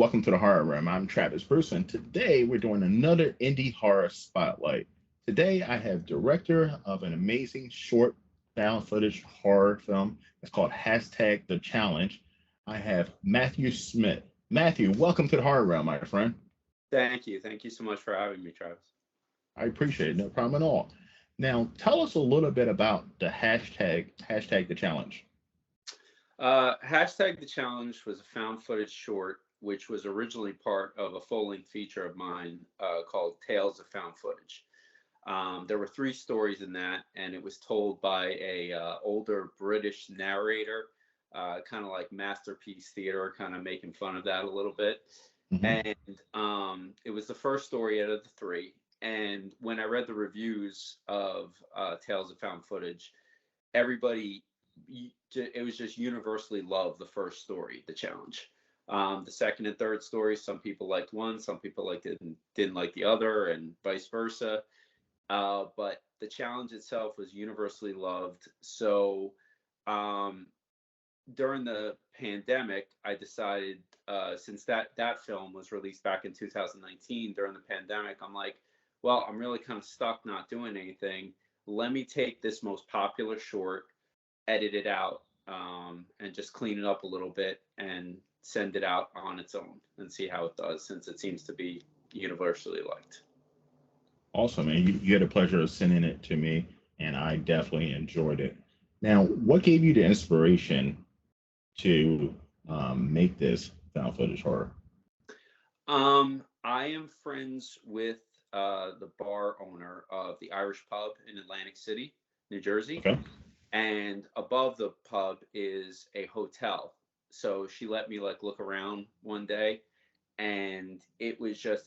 welcome to the Horror Room. I'm Travis Bruce, and today we're doing another indie horror spotlight. Today I have director of an amazing short found footage horror film. It's called Hashtag The Challenge. I have Matthew Smith. Matthew, welcome to the Horror Room, my friend. Thank you. Thank you so much for having me, Travis. I appreciate it, no problem at all. Now, tell us a little bit about the hashtag The Challenge. Hashtag The Challenge was a found footage short, which was originally part of a full-length feature of mine called Tales of Found Footage. There were three stories in that, and it was told by a older British narrator, kind of like Masterpiece Theater, kind of making fun of that a little bit. Mhm. And it was the first story out of the three. And when I read the reviews of Tales of Found Footage, everybody, it was just universally loved the first story, The Challenge. The second and third stories, some people liked one, some people didn't like the other, and vice versa. But The Challenge itself was universally loved. So um, during the pandemic, I decided, since that film was released back in 2019 during the pandemic, I'm like, well, I'm really kind of stuck not doing anything. Let me take this most popular short, edit it out, and just clean it up a little bit and send it out on its own and see how it does, since it seems to be universally liked. Awesome, and you had the pleasure of sending it to me, and I definitely enjoyed it. Now, what gave you the inspiration to make this found footage horror? I am friends with the bar owner of the Irish Pub in Atlantic City, New Jersey, Okay. and above the pub is a hotel. So she let me like look around one day, and it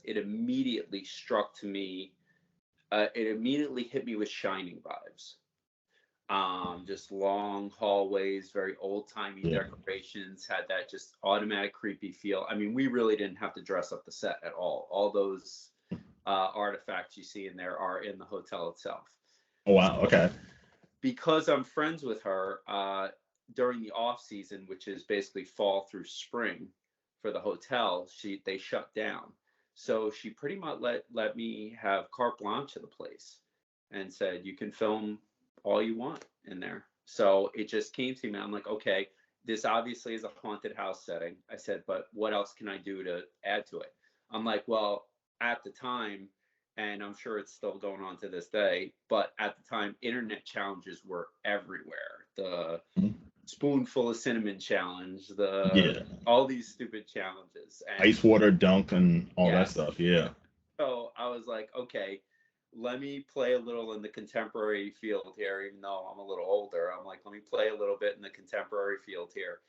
immediately struck to me. It immediately hit me with Shining vibes. Just long hallways, very old timey Yeah. decorations, had that just automatic creepy feel. I mean, we really didn't have to dress up the set at all. All those artifacts you see in there are in the hotel itself. Oh wow. Okay. Because I'm friends with her, during the off season, which is basically fall through spring for the hotel, they shut down. So she pretty much let me have carte blanche of the place and said, you can film all you want in there. So it just came to me. I'm like, okay, this obviously is a haunted house setting. I said, but what else can I do to add to it? I'm like, well, at the time, and I'm sure it's still going on to this day, but at the time, internet challenges were everywhere. The Mhm. spoonful of cinnamon challenge, the Yeah. all these stupid challenges. And Ice water dunk and all that yes, stuff. Yeah. so I was like, okay, let me play a little in the contemporary field here, even though I'm a little older. I'm like, let me play a little bit in the contemporary field here.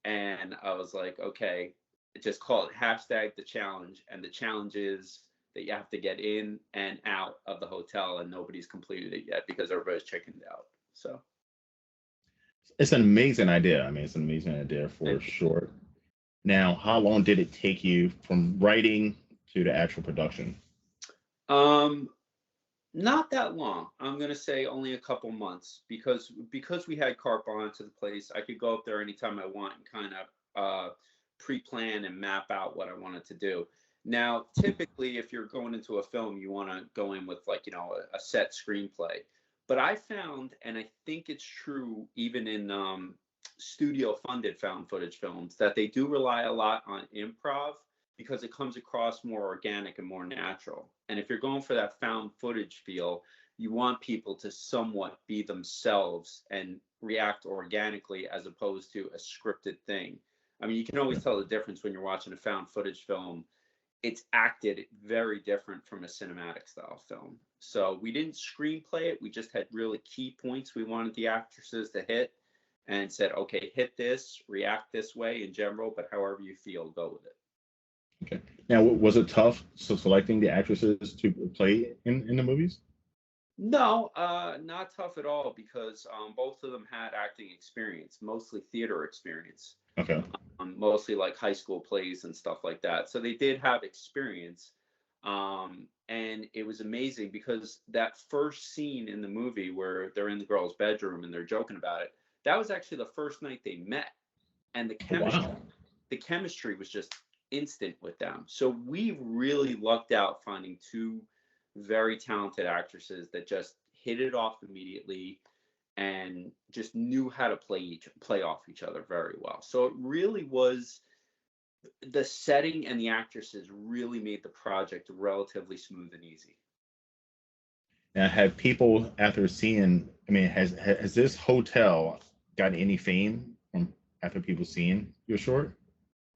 And I was like, okay, just call it hashtag the challenge. And the challenge is that you have to get in and out of the hotel, and nobody's completed it yet because everybody's chickened out. So It's an amazing idea. I mean, it's an amazing idea for thank you. sure. Now, how long did it take you from writing to the actual production? Um, Not that long. I'm gonna say only a couple months, because we had carte blanche to the place. I could go up there anytime I want and kind of pre-plan and map out what I wanted to do. Now, typically, if you're going into a film, you want to go in with, like, a set screenplay. But I found, and I think it's true even in studio-funded found footage films, that they do rely a lot on improv because it comes across more organic and more natural. And if you're going for that found footage feel, you want people to somewhat be themselves and react organically as opposed to a scripted thing. I mean, you can always tell the difference when you're watching a found footage film. It's acted very different from a cinematic style film. So we didn't screenplay it. We just had really key points we wanted the actresses to hit and said, okay, hit this, react this way in general, but however you feel, go with it. Okay. Now, was it tough selecting the actresses to play in the movies? No, not tough at all, because both of them had acting experience, mostly theater experience, Okay. mostly like high school plays and stuff like that. So they did have experience. And it was amazing because that first scene in the movie where they're in the girl's bedroom and they're joking about it, that was actually the first night they met. And Oh, wow. the chemistry was just instant with them. So we really lucked out finding two very talented actresses that just hit it off immediately and just knew how to play off each other very well. So it really was, the setting and the actresses really made the project relatively smooth and easy. Now, have people after seeing? I mean, has this hotel gotten any fame from after people seeing your short?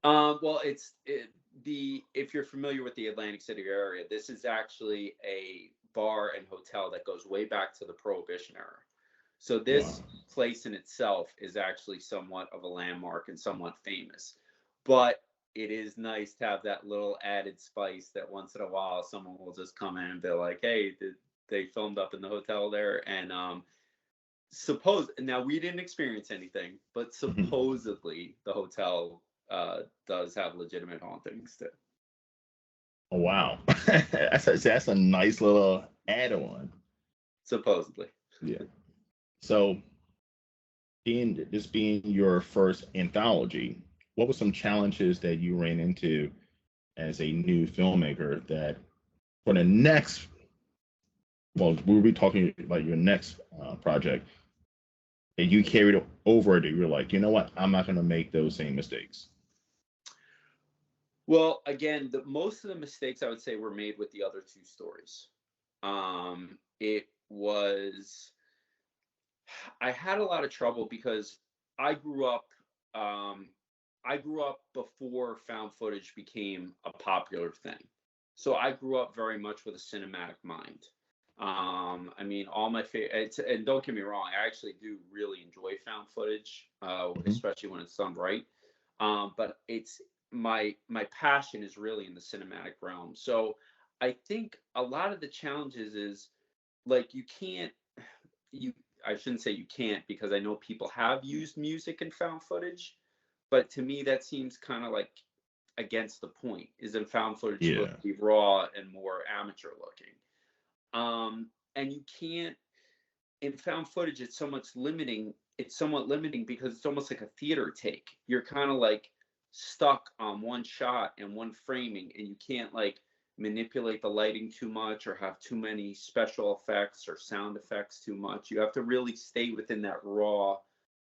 Well, if you're familiar with the Atlantic City area, this is actually a bar and hotel that goes way back to the Prohibition era. So this Wow. place in itself is actually somewhat of a landmark and somewhat famous. But it is nice to have that little added spice that once in a while someone will just come in and be like, "Hey, they filmed up in the hotel there?" And suppose now we didn't experience anything, but Mhm. supposedly the hotel does have legitimate hauntings too. Oh wow, that's a nice little add-on. Supposedly. Yeah. So, being your first anthology, what were some challenges that you ran into as a new filmmaker that for the next, well, we'll be talking about your next project, that you carried over that you're like, you know what, I'm not going to make those same mistakes. Well, again, most of the mistakes I would say were made with the other two stories. It was, I had a lot of trouble because I grew up, um, I grew up before found footage became a popular thing. So I grew up very much with a cinematic mind. I mean, all my favorite, and don't get me wrong, I actually do really enjoy found footage, Mhm. especially when it's done right. But it's my passion is really in the cinematic realm. So I think a lot of the challenges is like you I shouldn't say you can't because I know people have used music and found footage, but to me that seems kind of like against the point. Isn't found footage supposed Yeah. to be raw and more amateur looking? And you can't, in found footage it's somewhat limiting because it's almost like a theater take. You're kind of like stuck on one shot and one framing, and you can't like manipulate the lighting too much or have too many special effects or sound effects too much. You have to really stay within that raw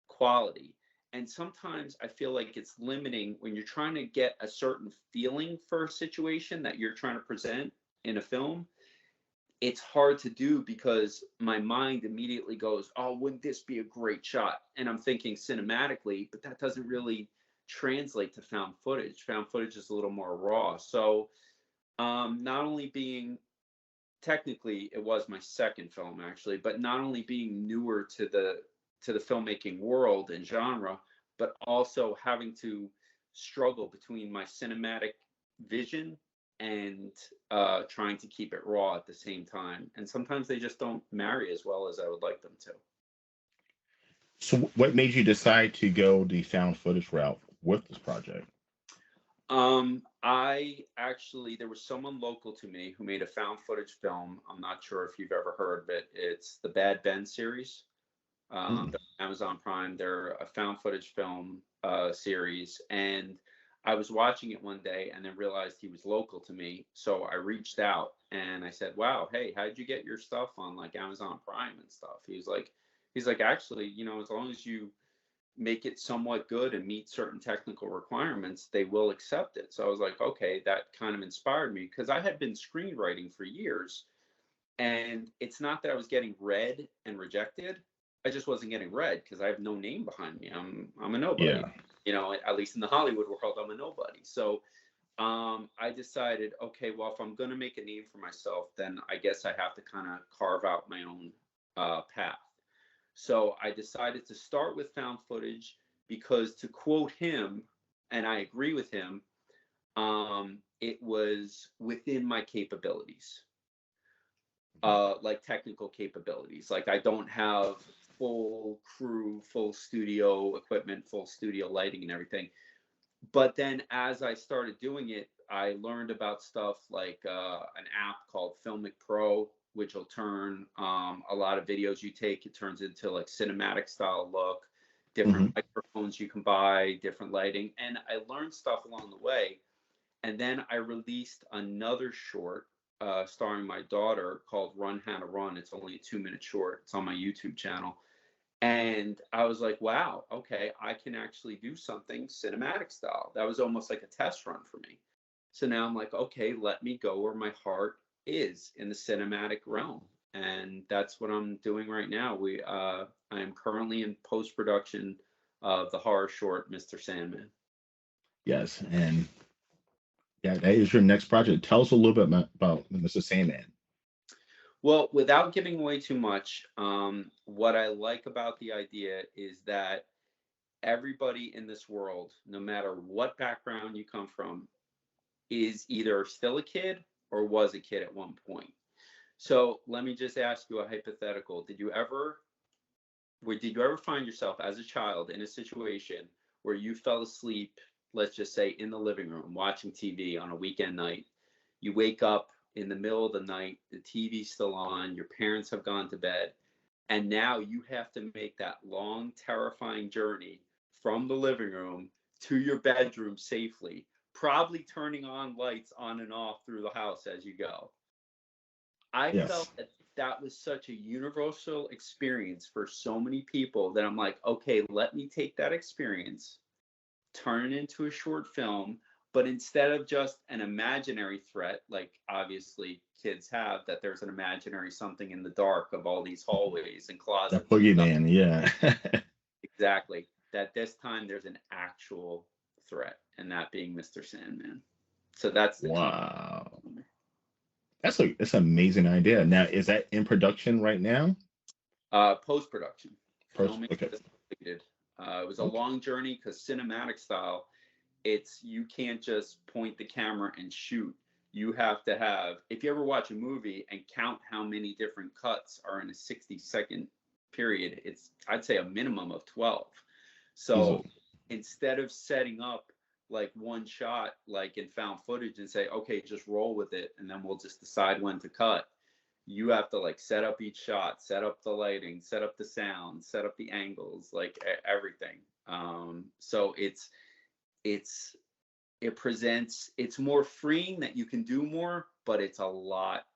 quality. And sometimes I feel like it's limiting when you're trying to get a certain feeling for a situation that you're trying to present in a film. It's hard to do because my mind immediately goes, "Oh, wouldn't this be a great shot?" And I'm thinking cinematically, but that doesn't really translate to found footage. Found footage is a little more raw. So, not only being technically, it was my second film actually, but not only being newer to the filmmaking world and genre, but also having to struggle between my cinematic vision and trying to keep it raw at the same time. And sometimes they just don't marry as well as I would like them to. So, what made you decide to go the found footage route with this project? I actually, there was someone local to me who made a found footage film. I'm not sure if you've ever heard of it. It's the Bad Ben series. Mm. They're on Amazon Prime. They're a found footage film series, and I was watching it one day and then realized he was local to me. So I reached out and I said, "Wow, hey, how did you get your stuff on like Amazon Prime and stuff?" He's like, actually, as long as you make it somewhat good and meet certain technical requirements, they will accept it. So I was like, okay, that kind of inspired me because I had been screenwriting for years, and it's not that I was getting read and rejected. I just wasn't getting read because I have no name behind me. I'm a nobody. Yeah. At least in the Hollywood world, I'm a nobody. So I decided, okay, well, if I'm gonna make a name for myself, then I guess I have to kind of carve out my own path. So I decided to start with found footage because, to quote him, and I agree with him, it was within my capabilities, like technical capabilities. Like I don't have full crew, full studio equipment, full studio lighting, and everything. But then as I started doing it, I learned about stuff like an app called Filmic Pro, which will turn a lot of videos you take, it turns into like cinematic style look, different Hmm. microphones you can buy, different lighting. And I learned stuff along the way. And then I released another short starring my daughter called Run Hannah Run. It's only a 2-minute short. It's on my YouTube channel. And I was like, wow, okay, I can actually do something cinematic style. That was almost like a test run for me. So now I'm like, okay, let me go where my heart is in the cinematic realm. And that's what I'm doing right now. I am currently in post production of the horror short Mr. Sandman. Yes, and yeah, that is your next project. Tell us a little bit about Mr. Sandman. Well, without giving away too much, what I like about the idea is that everybody in this world, no matter what background you come from, is either still a kid or was a kid at one point. So let me just ask you a hypothetical. Did you ever find yourself as a child in a situation where you fell asleep, let's just say in the living room, watching TV on a weekend night? You wake up in the middle of the night, the TV's still on, your parents have gone to bed, and now you have to make that long, terrifying journey from the living room to your bedroom safely, probably turning on lights on and off through the house as you go. I Yes. felt that that was such a universal experience for so many people that I'm like, okay, let me take that experience, turn it into a short film, but instead of just an imaginary threat, like obviously kids have, that there's an imaginary something in the dark of all these hallways and That closets and stuff. boogeyman, yeah. Exactly. That this time there's an actual threat, and that being Mr. Sandman. So that's the concept. Wow. That's an amazing idea. Now, is that in production right now? Post production, First, filming okay. just completed. It was a Okay. long journey because cinematic style, it's you can't just point the camera and shoot. You have to have, if you ever watch a movie and count how many different cuts are in a 60-second period, it's, I'd say, a minimum of 12. So Easily. instead of setting up like one shot, like in found footage, and say, okay, just roll with it, and then we'll just decide when to cut, you have to like set up each shot, set up the lighting, set up the sound, set up the angles, like everything. So it's it presents, it's more freeing that you can do more, but it's a lot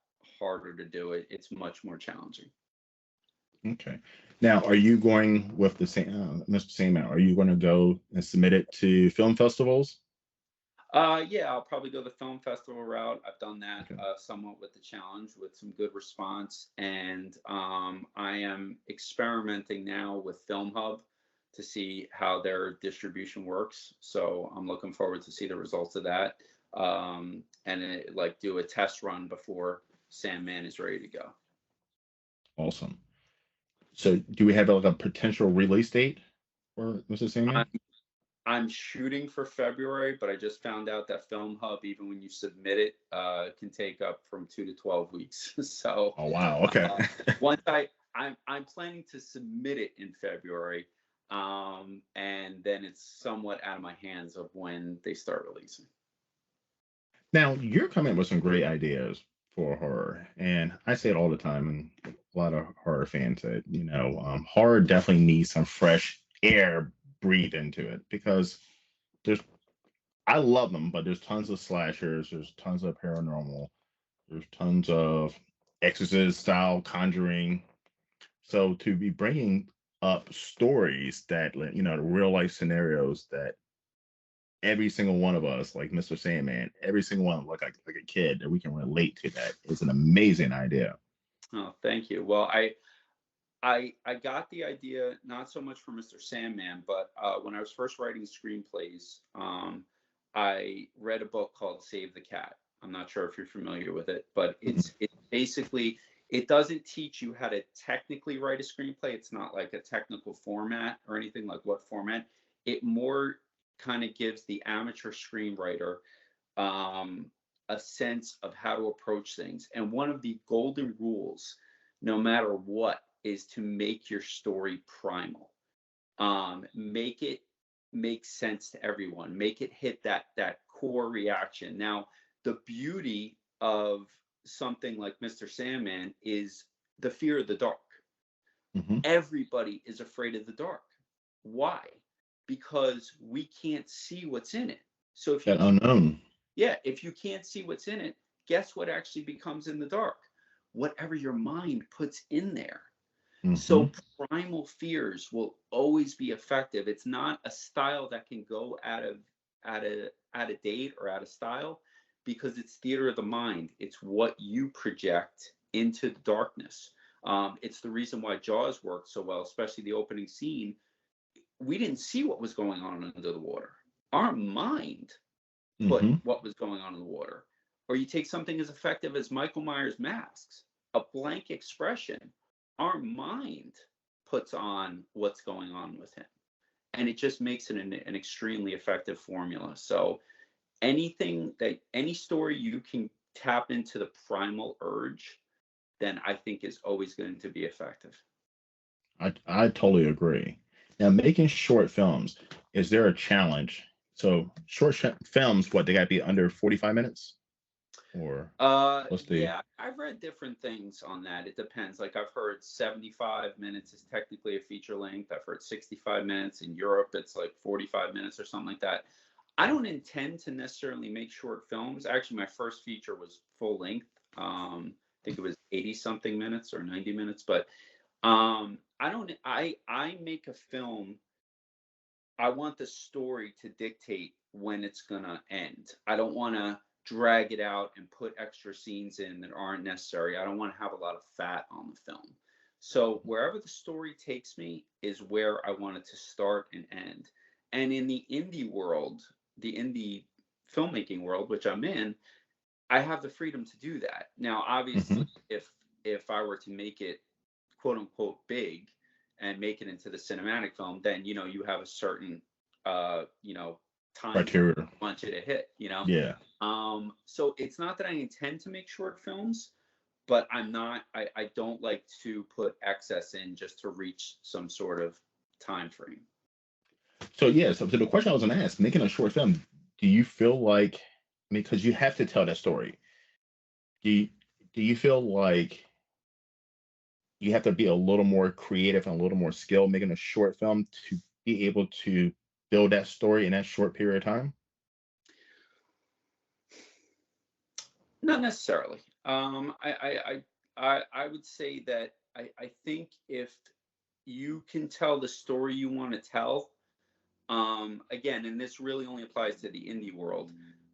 harder to do it. It's much more challenging. Okay. Now, are you going with the same, Mr. Sandman? Are you going to go and submit it to film festivals? Yeah, I'll probably go the film festival route. I've done that Okay. somewhat with the challenge with some good response. And I am experimenting now with Film Hub to see how their distribution works. So I'm looking forward to see the results of that, like do a test run before Sandman is ready to go. Awesome. So, do we have like a potential release date for Mr. I'm, Sandman? I'm shooting for February, but I just found out that Film Hub, even when you submit it, can take up from 2 to 12 weeks. So Oh, wow. Okay. uh, once I'm planning to submit it in February, and then it's somewhat out of my hands of when they start releasing. Now, you're coming with some great ideas for horror, and I say it all the time, and a lot of horror fans said, horror definitely needs some fresh air breathed into it because there's, I love them, but there's tons of slashers, there's tons of paranormal, there's tons of Exorcist style Conjuring. So to be bringing up stories that, the real life scenarios that every single one of us, like Mr. Sandman, every single one like a kid that we can relate to, that is an amazing idea. Oh, thank you. Well, I got the idea not so much for Mr. Sandman, but when I was first writing screenplays, I read a book called Save the Cat. I'm not sure if you're familiar with it, but it basically, it doesn't teach you how to technically write a screenplay. It's not like a technical format or anything like what format. It more kind of gives the amateur screenwriter um, a sense of how to approach things. And one of the golden rules, no matter what, is to make your story primal. Make it make sense to everyone. Make it hit that core reaction. Now, the beauty of something like Mr. Sandman is the fear of the dark. Mm-hmm. Everybody is afraid of the dark. Why? Because we can't see what's in it. So if you That unknown. Yeah, if you can't see what's in it, guess what actually becomes in the dark? Whatever your mind puts in there. Mm-hmm. So primal fears will always be effective. It's not a style that can go out of date or out of style because it's theater of the mind. It's what you project into the darkness. It's the reason why Jaws worked so well, especially the opening scene. We didn't see what was going on under the water. Our mind put Mm-hmm. what was going on in the water. Or you take something as effective as Michael Myers' masks, a blank expression. Our mind puts on what's going on with him. And it just makes it an extremely effective formula. So any story you can tap into the primal urge, then I think is always going to be effective. I totally agree. Now, making short films, is there a challenge? So, films, what they got to be under 45 minutes, or what's the? Yeah, I've read different things on that. It depends. Like I've heard 75 minutes is technically a feature length. I've heard 65 minutes. In Europe, it's like 45 minutes or something like that. I don't intend to necessarily make short films. Actually, my first feature was full length. I think it was 80 something minutes or 90 minutes, but I don't I make a film. I want the story to dictate when it's going to end. I don't want to drag it out and put extra scenes in that aren't necessary. I don't want to have a lot of fat on the film. So wherever the story takes me is where I want it to start and end. And in the indie world, the indie filmmaking world, which I'm in, I have the freedom to do that. Now, Mm-hmm. obviously, if I were to make it quote unquote big and make it into the cinematic film, then you have a certain time frame Criteria? I want you to hit. Yeah. So it's not that I intend to make short films, but I don't like to put excess in just to reach some sort of time frame. So yeah. So the question I was going to ask, making a short film, do you feel like, I mean, because you have to tell that story, do you, do you feel like you have to be a little more creative and a little more skilled making a short film to be able to build that story in that short period of time? Not necessarily. I would say that I think if you can tell the story you want to tell, again, and this really only applies to the indie world,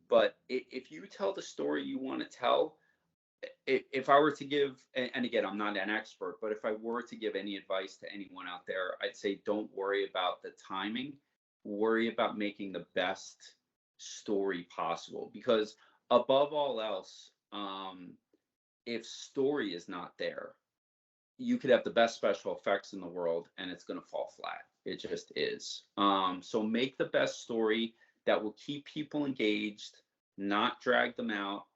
but if you tell the story you want to tell, if I were to give, and again, I'm not an expert, but if I were to give any advice to anyone out there, I'd say don't worry about the timing, worry about making the best story possible. Because above all else, if story is not there, you could have the best special effects in the world and it's going to fall flat. It just is. So make the best story that will keep people engaged, not drag them out,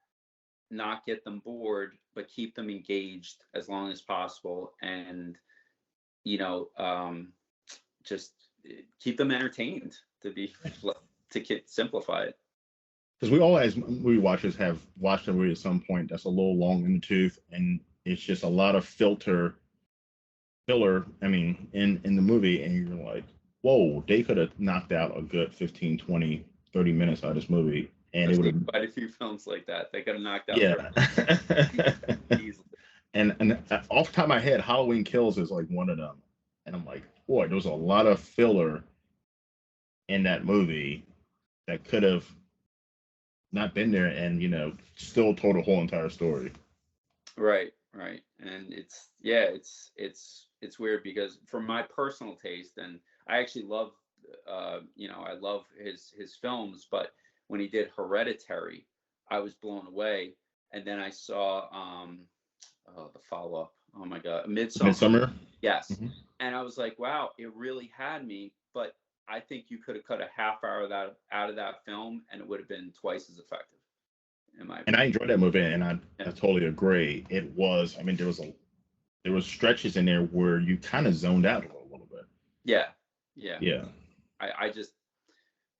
not get them bored, but keep them engaged as long as possible, and you know, just keep them entertained. Simplify it. Because we all, as movie watchers, have watched a movie at some point that's a little long in the tooth, and it's just a lot of filler. I mean, in the movie, and you're like, whoa, they could have knocked out a good 15, 20, 30 minutes out of this movie, and I've it would seen have, quite a few films like that. They got knocked out yeah. easily. And off the top of my head, Halloween Kills is like one of them, and I'm like, boy, there was a lot of filler in that movie that could have not been there, and still told a whole entire story. Right, right. And it's weird because for my personal taste, and I actually love I love his films, but when he did Hereditary, I was blown away. And then I saw the follow up. Oh my God, Midsummer. Midsummer. Yes. Hmm. And I was like, wow, it really had me. But I think you could have cut a half hour of that out of that film and it would have been twice as effective, in my And I opinion. enjoyed that movie, and I Yeah. totally agree. It was, I mean, there was stretches in there where you kind of zoned out a little bit. Yeah. Yeah. Yeah. I just,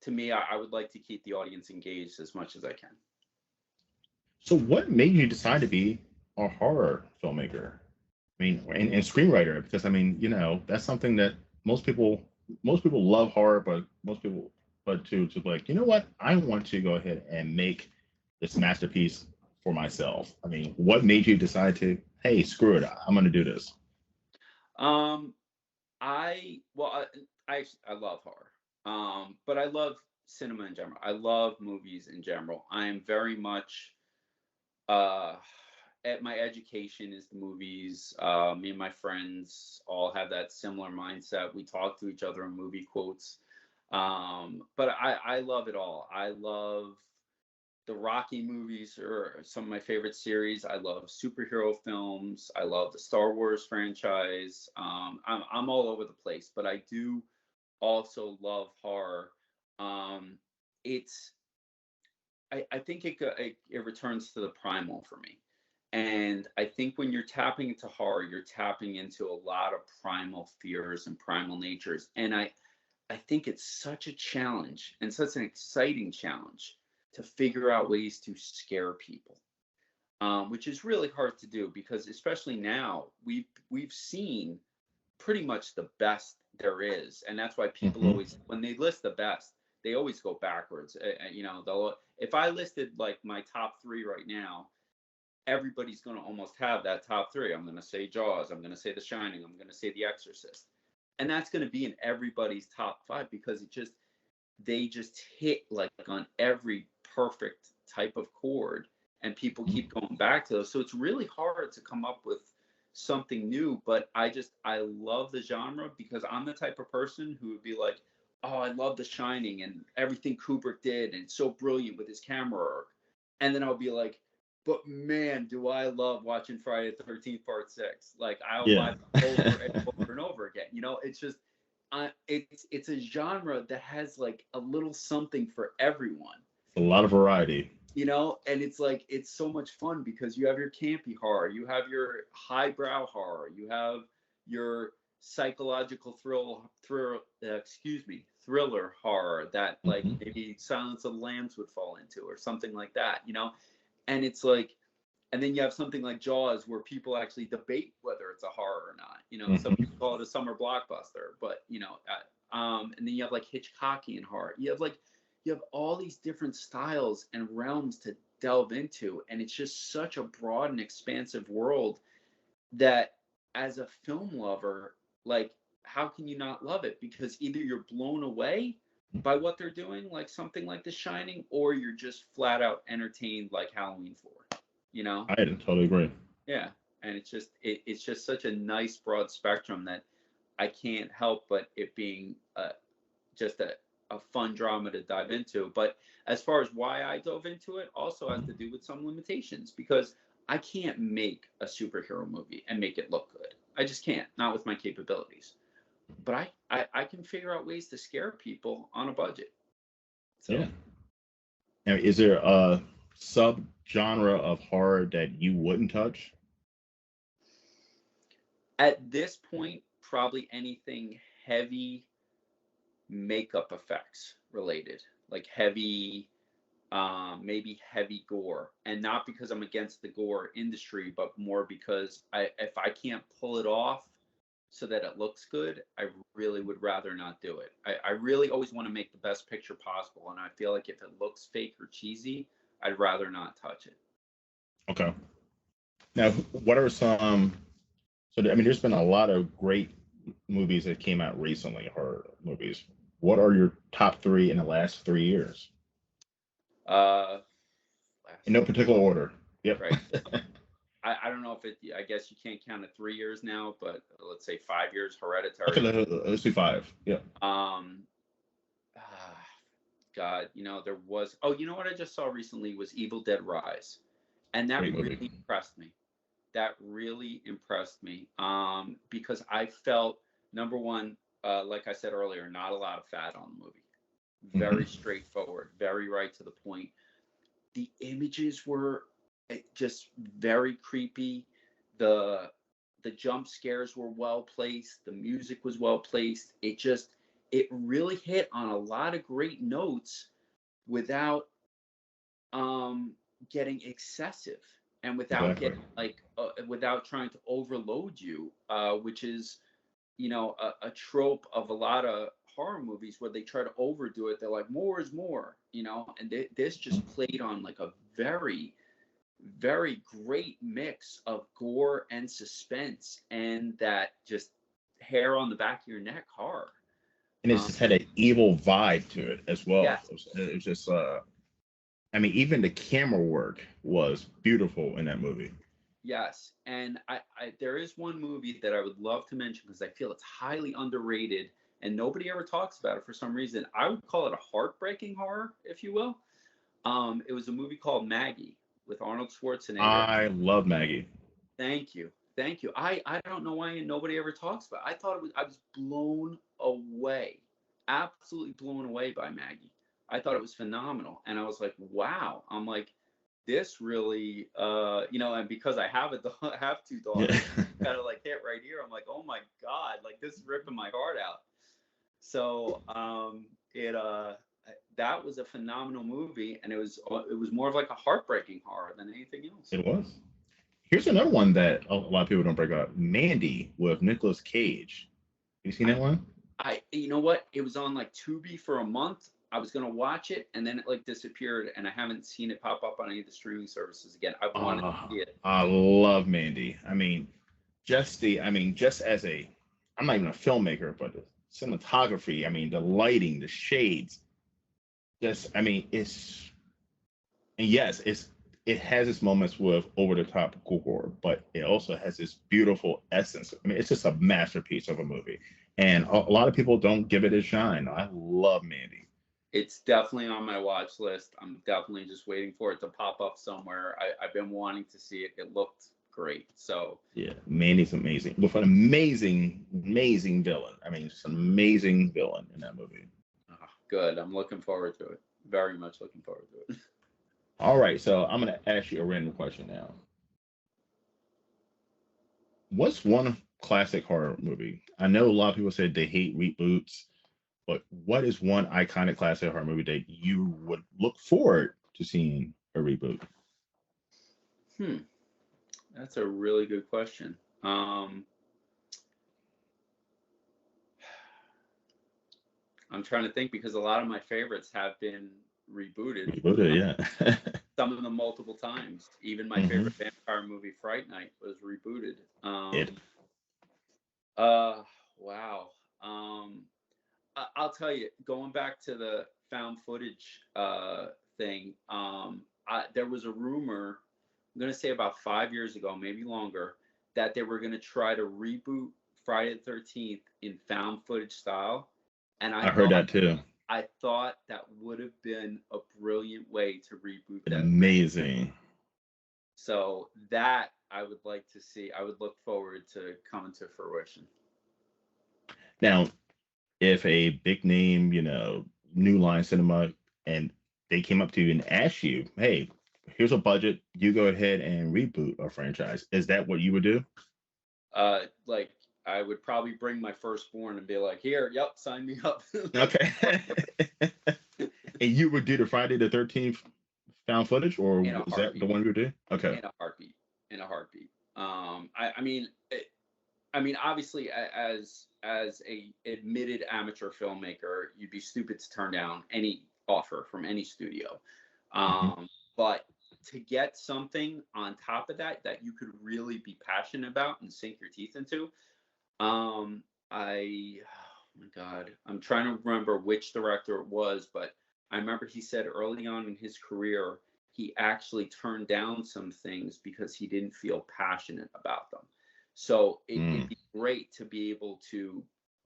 to me, I would like to keep the audience engaged as much as I can. So what made you decide to be a horror filmmaker? I mean, and screenwriter, because I mean, that's something that most people love horror, but most people, but to like, you know what? I want to go ahead and make this masterpiece for myself? I mean, what made you decide to, hey, screw it, I'm going to do this? Um, I well, I love horror. But I love cinema in general. I love movies in general. I am very much uh at my education is the movies. Me and my friends all have that similar mindset. We talk to each other in movie quotes. But I love it all. I love the Rocky movies are some of my favorite series. I love superhero films. I love the Star Wars franchise. I'm all over the place, but I do also love horror. Um, it's I think it returns to the primal for me. And I think when you're tapping into horror, you're tapping into a lot of primal fears and primal natures. And I think it's such a challenge and such an exciting challenge to figure out ways to scare people, which is really hard to do because especially now we've seen pretty much the best there is, and that's why people Hmm. always when they list the best, they always go backwards. They'll if I listed like my top three right now, everybody's going to almost have that top three. I'm going to say Jaws. I'm going to say The Shining. I'm going to say The Exorcist. And that's going to be in everybody's top five because they just hit like on every perfect type of chord and people keep going back to those. So it's really hard to come up with something new, but I love the genre because I'm the type of person who would be like, oh, I love The Shining and everything Kubrick did and it's so brilliant with his camera work. And then I'll be like, but man, do I love watching Friday the 13th Part 6. Like I'll Yeah, watch over and over and over again. It's just it's a genre that has like a little something for everyone, a lot of variety. and it's like it's so much fun because you have your campy horror, you have your highbrow horror, you have your psychological thriller horror that like Hmm. maybe Silence of the Lambs would fall into or something like that, and it's like and then you have something like Jaws where people actually debate whether it's a horror or not. Some Hmm. people call it a summer blockbuster, but and then you have like Hitchcockian horror. You have all these different styles and realms to delve into, and it's just such a broad and expansive world that as a film lover, like how can you not love it? Because either you're blown away by what they're doing, like something like The Shining, or you're just flat out entertained like Halloween 4. You know? I totally agree. Yeah. And it's just such a nice broad spectrum that I can't help but it being just a fun drama to dive into. But as far as why I dove into it, also has to do with some limitations because I can't make a superhero movie and make it look good. I just can't, not with my capabilities. But I can figure out ways to scare people on a budget. Yeah. So Now, is there a sub genre of horror that you wouldn't touch? at this point, probably anything heavy makeup effects related, like heavy, maybe heavy gore, and not because I'm against the gore industry, but more because if I can't pull it off so that it looks good, I really would rather not do it. I really always want to make the best picture possible, and I feel like if it looks fake or cheesy, I'd rather not touch it. Okay. Now, what are some? So, I mean, there's been a lot of great movies that came out recently, horror movies. What are your top three in the last 3 years? Uh, In last no 3 years, particular order. Yep. right? I don't know if it. I guess you can't count it 3 years now, but let's say 5 years. Okay, Hereditary. let's do five. Yeah. Um, ah, God, there was. Oh, you know what I just saw recently was Evil Dead Rise, and that Great really movie. impressed me. That really impressed me. Because I felt number one, like I said earlier, not a lot of fat on the movie. Very Hmm. straightforward, very right to the point. The images were just very creepy. The the jump scares were well placed. The music was well placed. It really hit on a lot of great notes without um getting excessive and without Exactly. getting like without trying to overload you, which is a trope of a lot of horror movies where they try to overdo it. They're like, more is more, and this just played on like a very, very great mix of gore and suspense and that just hair on the back of your neck horror. And it just had an evil vibe to it as well. Yeah. It was just, I mean, even the camera work was beautiful in that movie. Yes, and I there is one movie that I would love to mention because I feel it's highly underrated and nobody ever talks about it for some reason. I would call it a heartbreaking horror, if you will. It was a movie called Maggie with Arnold Schwarzenegger. I love Maggie. Thank you, thank you. I don't know why nobody ever talks about it. I was blown away, absolutely blown away by Maggie. I thought it was phenomenal, and I was like, wow. I'm like, this really, and because I have have two daughters, kind of like hit right here. I'm like, oh my God, like this is ripping my heart out. So that was a phenomenal movie, and it was more of like a heartbreaking horror than anything else. It was. Here's another one that a lot of people don't bring up: Mandy with Nicolas Cage. You seen that one? You know what? It was on like Tubi for a month. I was gonna watch it, and then it like disappeared, and I haven't seen it pop up on any of the streaming services again. I wanted to see it. I love Mandy. I mean, just as I'm not even a filmmaker, but the cinematography. I mean, the lighting, the shades. It has its moments with over the top gore, but it also has this beautiful essence. I mean, it's just a masterpiece of a movie, and a lot of people don't give it a shine. I love Mandy. It's definitely on my watch list. I'm definitely just waiting for it to pop up somewhere. I've been wanting to see it. It looked great. So yeah, Mandy's amazing with an amazing villain. I mean, just an amazing villain in that movie. Good. I'm looking forward to it. Very much looking forward to it. All right, so I'm going to ask you a random question now. What's one classic horror movie? I know a lot of people said they hate reboots, but what is one iconic classic horror movie that you would look forward to seeing a reboot? That's a really good question. I'm trying to think because a lot of my favorites have been rebooted. Yeah. Some of them multiple times. Even my favorite vampire movie, Fright Night, was rebooted. Wow. I'll tell you, going back to the found footage thing, there was a rumor, I'm going to say about 5 years ago, maybe longer, that they were going to try to reboot Friday the 13th in found footage style. And I heard that too. I thought that would have been a brilliant way to reboot that. Amazing. So that I would like to see. I would look forward to coming to fruition. Now, if a big name, New Line Cinema, and they came up to you and asked you, hey, here's a budget, you go ahead and reboot a franchise, is that what you would do? Like, I would probably bring my firstborn and be like, here, yep, sign me up. Okay. And you would do the Friday the 13th found footage, or is that the one you would do? Okay. In a heartbeat. I mean, obviously, as a admitted amateur filmmaker, you'd be stupid to turn down any offer from any studio. But to get something on top of that you could really be passionate about and sink your teeth into, oh my God, I'm trying to remember which director it was, but I remember he said early on in his career, he actually turned down some things because he didn't feel passionate about them. So it'd be great to be able to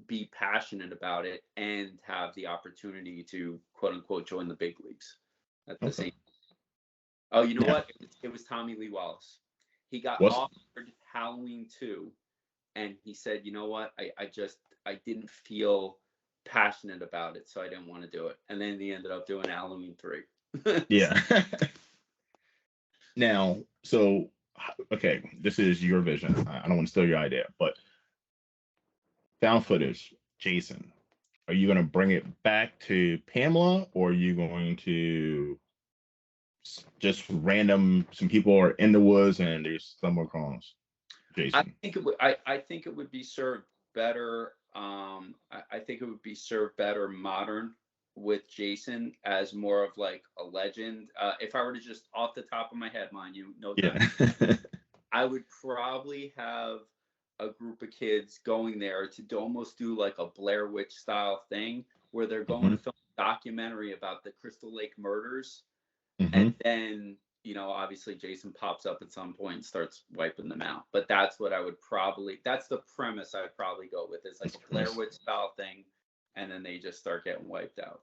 be passionate about it and have the opportunity to quote unquote join the big leagues at the same time. Oh, you know what? It was Tommy Lee Wallace. He got offered Halloween 2, and he said, you know what? I didn't feel passionate about it, so I didn't want to do it. And then he ended up doing Halloween 3. Yeah. Now, so, okay, this is your vision. I don't want to steal your idea, but found footage, Jason, are you going to bring it back to Pamela, or are you going to just some people are in the woods and there's stumble across Jason? I think it would be served better I think it would be served better modern with Jason as more of like a legend. If I were to just off the top of my head, mind you, no time, Yeah. I would probably have a group of kids going there to almost do like a Blair Witch style thing where they're going Hmm. to film a documentary about the Crystal Lake murders. And Hmm. then, obviously Jason pops up at some point and starts wiping them out. But that's what I would probably, that's the premise I'd probably go with. It's like That's a Blair premise. Witch style thing. And then they just start getting wiped out.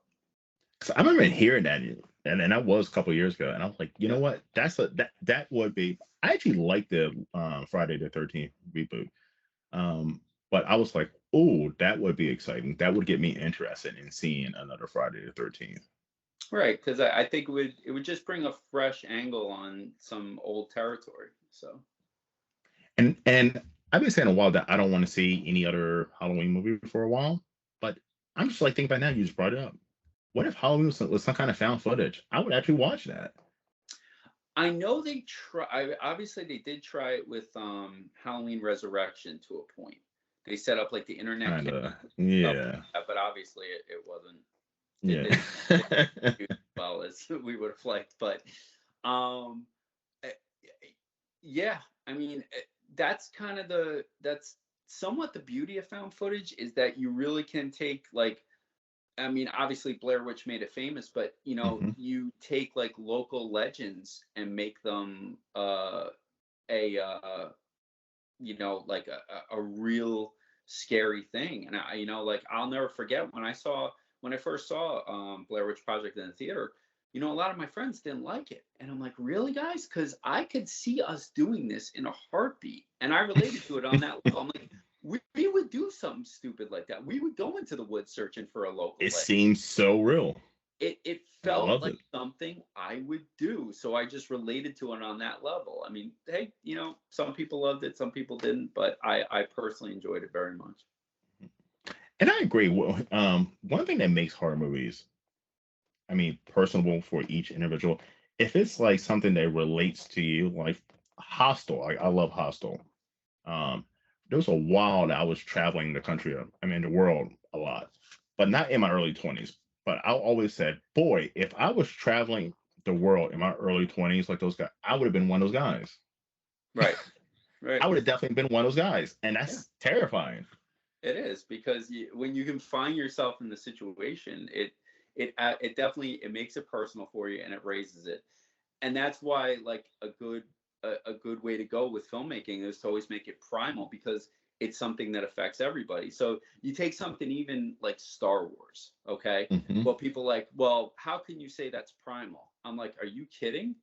'Cause I remember hearing that, and that was a couple of years ago, and I was like, you know Yeah. what? That would be. I actually like the Friday the 13th reboot, but I was like, oh, that would be exciting. That would get me interested in seeing another Friday the 13th. Right. Because I think it would just bring a fresh angle on some old territory. So. And I've been saying a while that I don't want to see any other Halloween movie for a while, but I'm just like thinking about now. You just brought it up. What if Halloween was some kind of found footage? I would actually watch that. I know they try. Obviously, they did try it with Halloween Resurrection to a point. They set up like the internet Kind camera of, and stuff like yeah, that, but obviously it wasn't. It yeah. didn't do as well as we would have liked. But um, eh, yeah, I mean that's kind of that's somewhat the beauty of found footage is that you really can take like I mean, obviously Blair Witch made it famous, but Hmm. you take like local legends and make them a like a real scary thing. And like I'll never forget when I first saw Blair Witch Project in the theater. A lot of my friends didn't like it, and I'm like, really, guys? Because I could see us doing this in a heartbeat, and I related to it on that level. I'm like, we would do something stupid like that. We would go into the woods searching for a local It legend. seems so real, It and I felt love like it. something I would do. So I just related to it on that level. I mean, hey, some people loved it, some people didn't, but I personally enjoyed it very much. And I agree. One thing that makes horror movies, I mean, personable for each individual, if it's like something that relates to you, like Hostel. I love Hostel. Um, there was a while that I was traveling the country, I mean, the world a lot, but not in my early 20s. But I always said, boy, if I was traveling the world in my early 20s, like those guys, I would have been one of those guys. Right. Right. I would have definitely been one of those guys. And Yeah, that's terrifying. it is because when you can find yourself in the situation, it definitely it makes it personal for you and it raises it. And that's why like a good way to go with filmmaking is to always make it primal because it's something that affects everybody. So you take something even like Star Wars, okay? Hmm. Well, people like, well, how can you say that's primal? I'm like, are you kidding?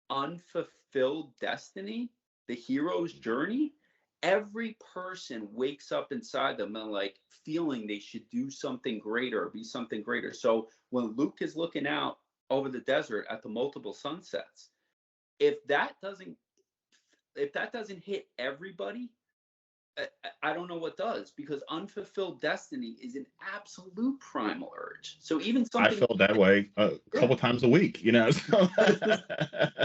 Unfulfilled destiny, the hero's journey. Every person wakes up inside them and like feeling they should do something greater, be something greater. So when Luke is looking out over the desert at the multiple sunsets, if that doesn't if that doesn't hit everybody, I don't know what does because unfulfilled destiny is an absolute primal urge. So even I something felt that way a yeah, couple times a week, you know. So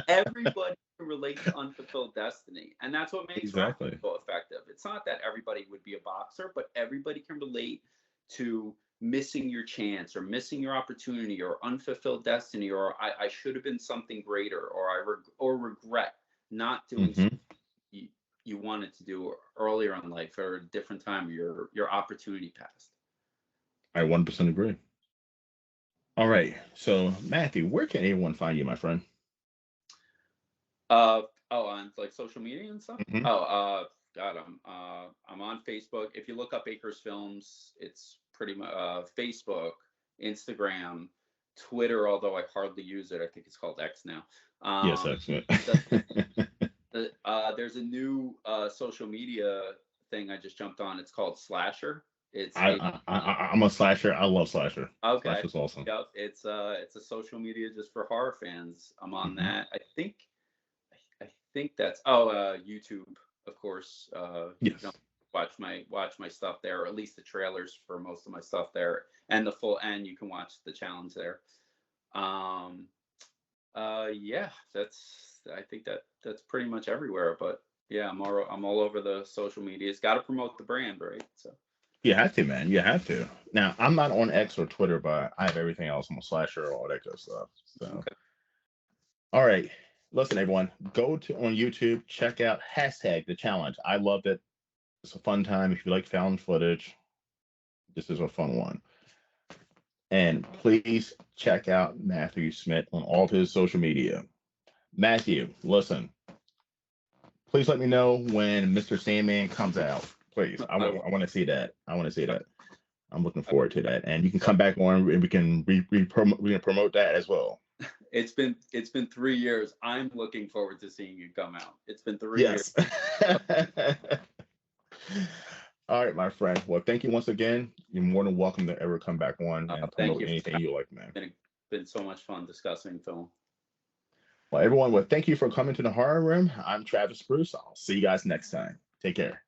everybody can relate to unfulfilled destiny, and that's what makes rock exactly. so effective. It's not that everybody would be a boxer, but everybody can relate to missing your chance or missing your opportunity or unfulfilled destiny or I should have been something greater or or regret not doing something Hmm. you, you wanted to do earlier in life or a different time your opportunity passed. I 1% agree. All right. So, Matthew, where can anyone find you, my friend? On like social media and stuff. Hmm. God, I'm on Facebook. If you look up Acres Films, it's pretty much Facebook, Instagram, Twitter. Although I hardly use it, I think it's called X now. Yes, Um, excellent. the, there's a new social media thing I just jumped on. It's called Slasher. I'm a slasher. I love slasher. Okay. Slasher's awesome. Yep. It's a social media just for horror fans. I'm on Hmm. that. I think that's YouTube, of course. You can Yes. watch my stuff there, or at least the trailers for most of my stuff there, and the full and you can watch the challenge there. Um, yeah, I think that's pretty much everywhere. But yeah, I'm all over the social media. It's got to promote the brand, right? So You have to, man. You have to. Now, I'm not on X or Twitter, but I have everything else. I'm a slasher, all that good stuff. So, Okay. all right. Listen, everyone, go to on YouTube, check out hashtag the challenge. I loved it. It's a fun time. If you like found footage, this is a fun one. And please check out Matthew Smith on all of his social media. Matthew, listen, please let me know when Mr. Sandman comes out. Please, I I want to see that. I want to see will. that. I'm looking forward to that, and you can come back on and we can we can promote that as well. It's been 3 years. I'm looking forward to seeing you come out. It's been 3 years. Yes. All right, my friend. Well, thank you once again. You're more than welcome to ever come back on and Thank promote you. anything you like, man. Been so much fun discussing film. Well, everyone, well, thank you for coming to the horror room. I'm Travis Bruce. I'll see you guys next time. Take care.